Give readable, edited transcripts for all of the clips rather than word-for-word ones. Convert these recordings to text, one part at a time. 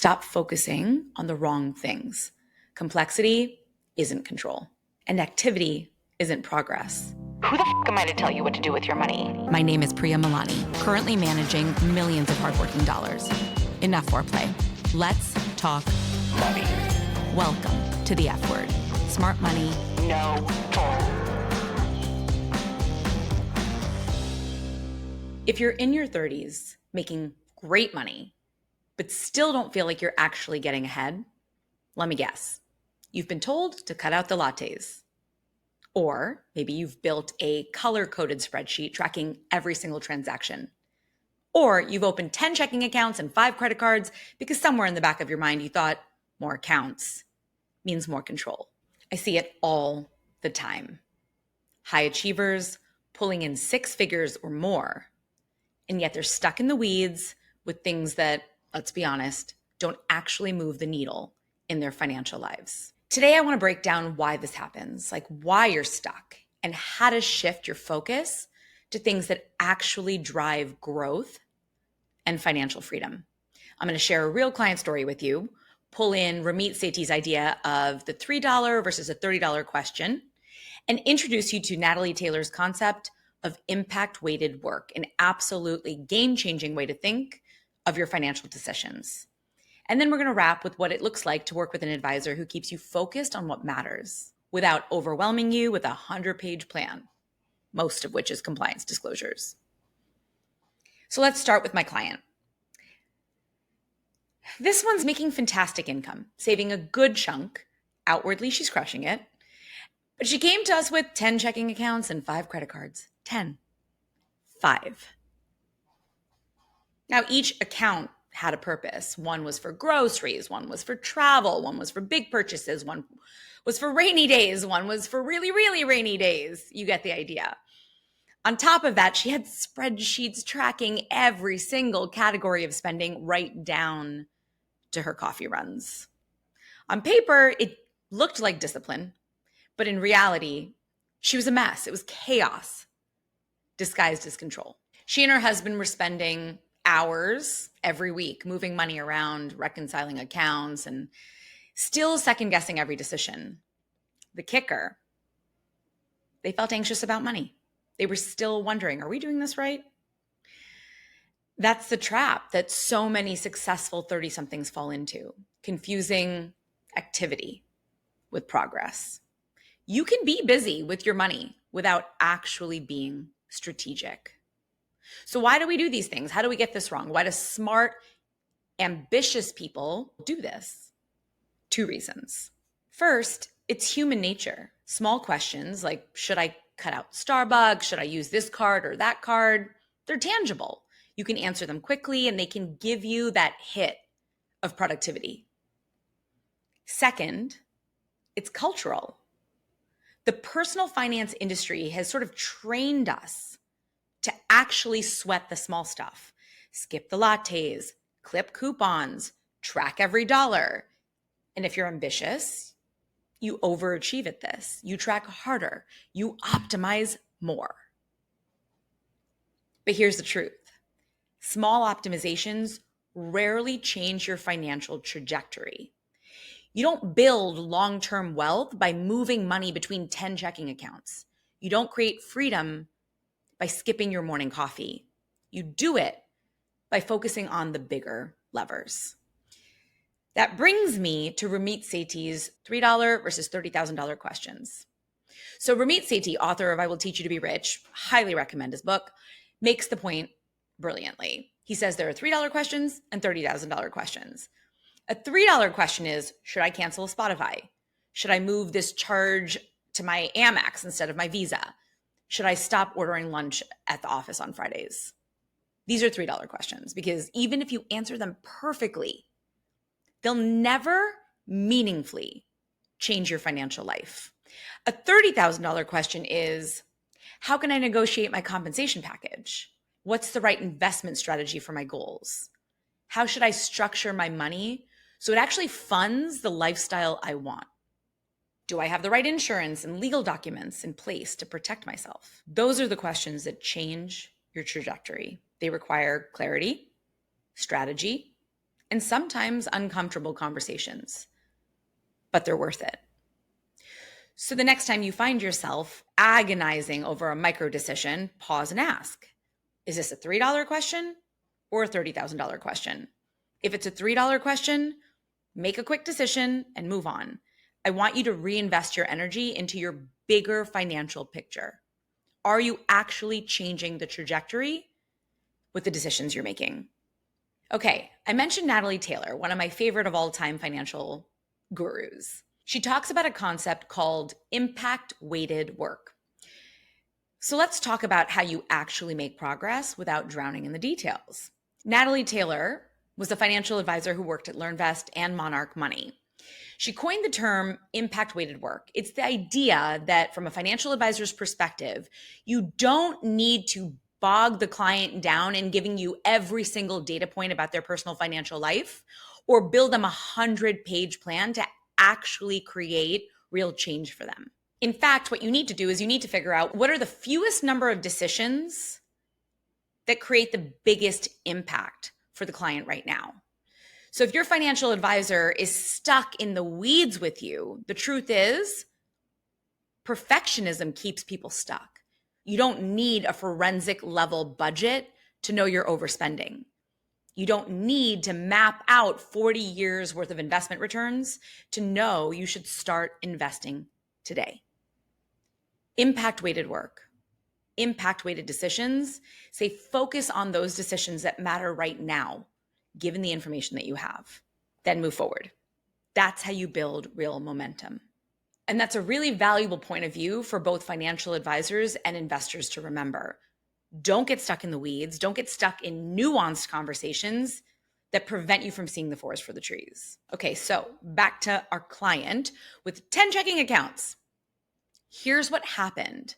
Stop focusing on the wrong things. Complexity isn't control, and activity isn't progress. Who the f am I to tell you what to do with your money? My name is Priya Malani, currently managing millions of hardworking dollars. Enough foreplay. Let's talk Money. Welcome to the F word. Smart money. No bull. If you're in your 30s making great money, but still don't feel like you're actually getting ahead, let me guess. You've been told to cut out the lattes. Or maybe you've built a color-coded spreadsheet tracking every single transaction. Or you've opened 10 checking accounts and 5 credit cards because somewhere in the back of your mind you thought more accounts means more control. I see it all the time. High achievers pulling in 6 figures or more, and yet they're stuck in the weeds with things that, let's be honest, don't actually move the needle in their financial lives. Today, I want to break down why this happens, like why you're stuck, and how to shift your focus to things that actually drive growth and financial freedom. I'm going to share a real client story with you, pull in Ramit Sethi's idea of the $3 versus a $30 question, and introduce you to Natalie Taylor's concept of impact-weighted work, an absolutely game-changing way to think of your financial decisions. And then we're going to wrap with what it looks like to work with an advisor who keeps you focused on what matters without overwhelming you with a 100-page plan, most of which is compliance disclosures. So let's start with my client. This one's making fantastic income, saving a good chunk. Outwardly, she's crushing it. But she came to us with 10 checking accounts and 5 credit cards. 10. 5. Now, each account had a purpose. One was for groceries, one was for travel, one was for big purchases, one was for rainy days, one was for really, really rainy days. You get the idea. On top of that, she had spreadsheets tracking every single category of spending right down to her coffee runs. On paper, it looked like discipline, but in reality, she was a mess. It was chaos disguised as control. She and her husband were spending hours every week moving money around, reconciling accounts, and still second-guessing every decision. The kicker, they felt anxious about money. They were still wondering, are we doing this right? That's the trap that so many successful 30-somethings fall into, confusing activity with progress. You can be busy with your money without actually being strategic. So why do we do these things? How do we get this wrong? Why do smart, ambitious people do this? 2 reasons. First, it's human nature. Small questions like, should I cut out Starbucks? Should I use this card or that card? They're tangible. You can answer them quickly and they can give you that hit of productivity. Second, it's cultural. The personal finance industry has sort of trained us to actually sweat the small stuff, skip the lattes, clip coupons, track every dollar. And if you're ambitious, you overachieve at this. You track harder. You optimize more. But here's the truth. Small optimizations rarely change your financial trajectory. You don't build long-term wealth by moving money between 10 checking accounts. You don't create freedom by skipping your morning coffee. You do it by focusing on the bigger levers. That brings me to Ramit Sethi's $3 versus $30,000 questions. So Ramit Sethi, author of I Will Teach You to Be Rich, highly recommend his book, makes the point brilliantly. He says there are $3 questions and $30,000 questions. A $3 question is, should I cancel a Spotify? Should I move this charge to my Amex instead of my Visa? Should I stop ordering lunch at the office on Fridays? These are $3 questions because even if you answer them perfectly, they'll never meaningfully change your financial life. A $30,000 question is, how can I negotiate my compensation package? What's the right investment strategy for my goals? How should I structure my money so it actually funds the lifestyle I want? Do I have the right insurance and legal documents in place to protect myself? Those are the questions that change your trajectory. They require clarity, strategy, and sometimes uncomfortable conversations, but they're worth it. So the next time you find yourself agonizing over a micro decision, pause and ask, is this a $3 question or a $30,000 question? If it's a $3 question, make a quick decision and move on. I want you to reinvest your energy into your bigger financial picture. Are you actually changing the trajectory with the decisions you're making? Okay, I mentioned Natalie Taylor, one of my favorite of all time financial gurus. She talks about a concept called impact-weighted work. So let's talk about how you actually make progress without drowning in the details. Natalie Taylor was a financial advisor who worked at LearnVest and Monarch Money. She coined the term impact-weighted work. It's the idea that from a financial advisor's perspective, you don't need to bog the client down in giving you every single data point about their personal financial life or build them a 100-page plan to actually create real change for them. In fact, what you need to do is you need to figure out what are the fewest number of decisions that create the biggest impact for the client right now. So if your financial advisor is stuck in the weeds with you, the truth is perfectionism keeps people stuck. You don't need a forensic level budget to know you're overspending. You don't need to map out 40 years worth of investment returns to know you should start investing today. Impact-weighted work, impact-weighted decisions, say focus on those decisions that matter right now, given the information that you have. Then move forward. That's how you build real momentum. And that's a really valuable point of view for both financial advisors and investors to remember. Don't get stuck in the weeds. Don't get stuck in nuanced conversations that prevent you from seeing the forest for the trees. Okay, so back to our client with 10 checking accounts. Here's what happened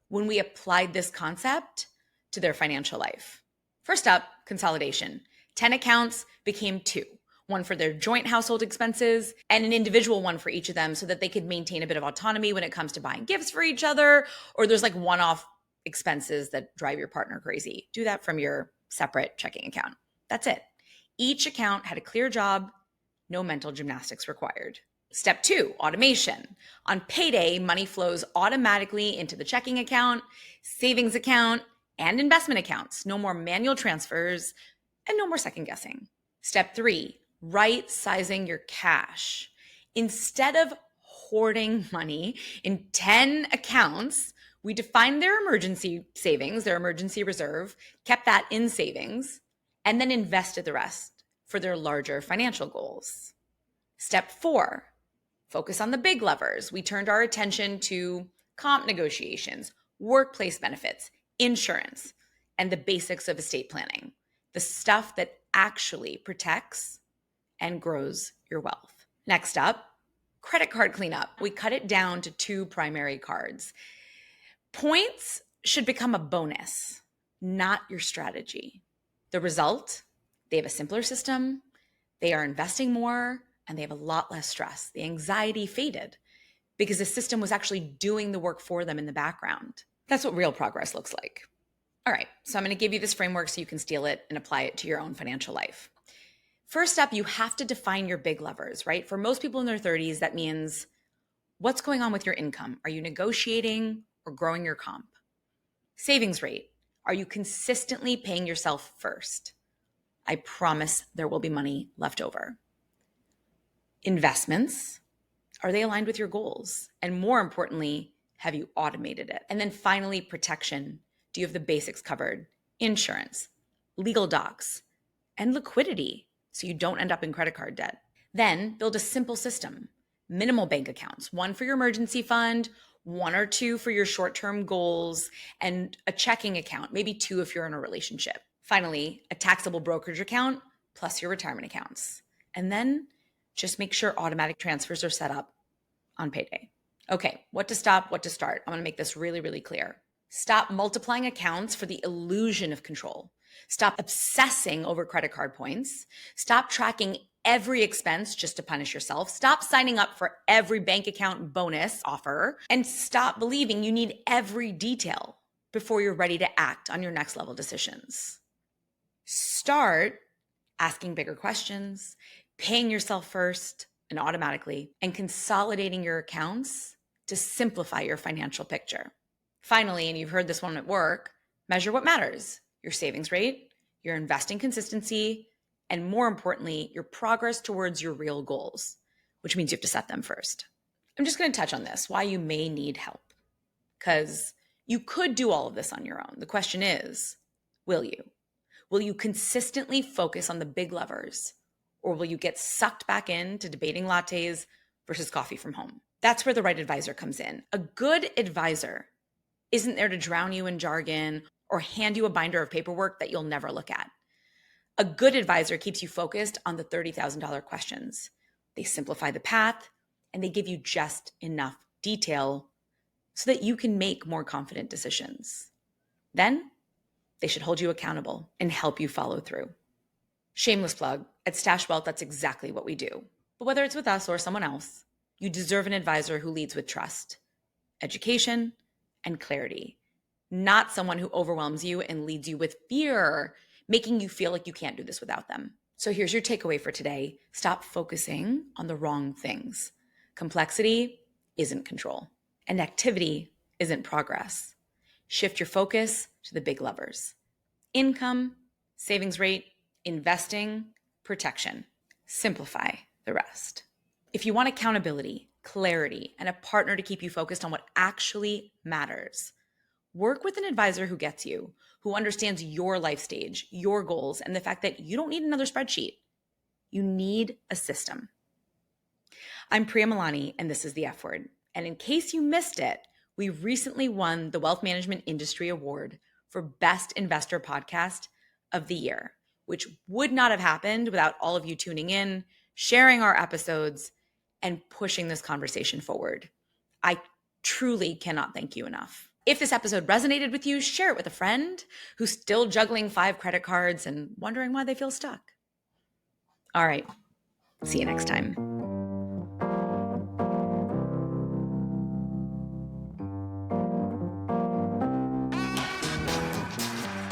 when we applied this concept to their financial life. First up, consolidation. 10 accounts became 2, one for their joint household expenses and an individual one for each of them so that they could maintain a bit of autonomy when it comes to buying gifts for each other, or there's like one-off expenses that drive your partner crazy. Do that from your separate checking account. That's it. Each account had a clear job, no mental gymnastics required. Step 2, automation. On payday, money flows automatically into the checking account, savings account, and investment accounts. No more manual transfers and no more second guessing. Step 3, right sizing your cash. Instead of hoarding money in 10 accounts, we defined their emergency savings, their emergency reserve, kept that in savings, and then invested the rest for their larger financial goals. Step 4, focus on the big levers. We turned our attention to comp negotiations, workplace benefits, insurance, and the basics of estate planning, the stuff that actually protects and grows your wealth. Next up, credit card cleanup. We cut it down to 2 primary cards. Points should become a bonus, not your strategy. The result, they have a simpler system, they are investing more, and they have a lot less stress. The anxiety faded because the system was actually doing the work for them in the background. That's what real progress looks like. All right, so I'm going to give you this framework so you can steal it and apply it to your own financial life. First up, you have to define your big levers, right? For most people in their 30s, that means what's going on with your income? Are you negotiating or growing your comp? Savings rate. Are you consistently paying yourself first? I promise there will be money left over. Investments. Are they aligned with your goals? And more importantly, have you automated it? And then finally, protection. Do you have the basics covered? Insurance, legal docs, and liquidity so you don't end up in credit card debt. Then build a simple system. Minimal bank accounts, 1 for your emergency fund, 1 or 2 for your short-term goals, and a checking account, maybe 2 if you're in a relationship. Finally, a taxable brokerage account plus your retirement accounts. And then just make sure automatic transfers are set up on payday. Okay, what to stop, what to start. I'm going to make this really, really clear. Stop multiplying accounts for the illusion of control. Stop obsessing over credit card points. Stop tracking every expense just to punish yourself. Stop signing up for every bank account bonus offer, and stop believing you need every detail before you're ready to act on your next level decisions. Start asking bigger questions, paying yourself first and automatically, and consolidating your accounts to simplify your financial picture. Finally, and you've heard this one at work, measure what matters: your savings rate, your investing consistency, and more importantly, your progress towards your real goals, which means you have to set them first. I'm just going to touch on this, why you may need help, because you could do all of this on your own. The question is, will you? Will you consistently focus on the big levers, or will you get sucked back into debating lattes versus coffee from home? That's where the right advisor comes in. A good advisor isn't there to drown you in jargon or hand you a binder of paperwork that you'll never look at. A good advisor keeps you focused on the $30,000 questions. They simplify the path and they give you just enough detail so that you can make more confident decisions. Then they should hold you accountable and help you follow through. Shameless plug, at Stash Wealth, that's exactly what we do. But whether it's with us or someone else, you deserve an advisor who leads with trust, education, and clarity, not someone who overwhelms you and leads you with fear, making you feel like you can't do this without them. So here's your takeaway for today. Stop focusing on the wrong things. Complexity isn't control, and activity isn't progress. Shift your focus to the big levers: income, savings rate, investing, protection. Simplify the rest. If you want accountability, clarity, and a partner to keep you focused on what actually matters, work with an advisor who gets you, who understands your life stage, your goals, and the fact that you don't need another spreadsheet. You need a system. I'm Priya Malani, and this is The F Word. And in case you missed it, we recently won the Wealth Management Industry Award for Best Investor Podcast of the Year, which would not have happened without all of you tuning in, sharing our episodes, and pushing this conversation forward. I truly cannot thank you enough. If this episode resonated with you, share it with a friend who's still juggling 5 credit cards and wondering why they feel stuck. All right, see you next time.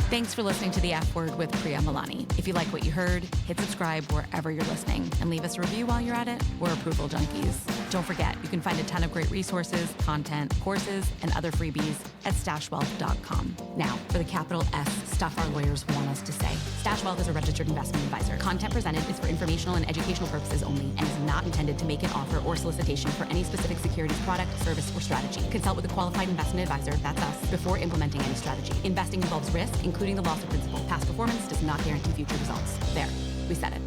Thanks for listening to The F Word with Priya Malani. If you like what you heard, hit subscribe wherever you're listening and leave us a review while you're at it. We're approval junkies. Don't forget, you can find a ton of great resources, content, courses, and other freebies at stashwealth.com. Now, for the capital S stuff our lawyers want us to say. Stash Wealth is a registered investment advisor. Content presented is for informational and educational purposes only and is not intended to make an offer or solicitation for any specific securities, product, service, or strategy. Consult with a qualified investment advisor, that's us, before implementing any strategy. Investing involves risk, including the loss of principal. Past performance does not guarantee future results. There, we said it.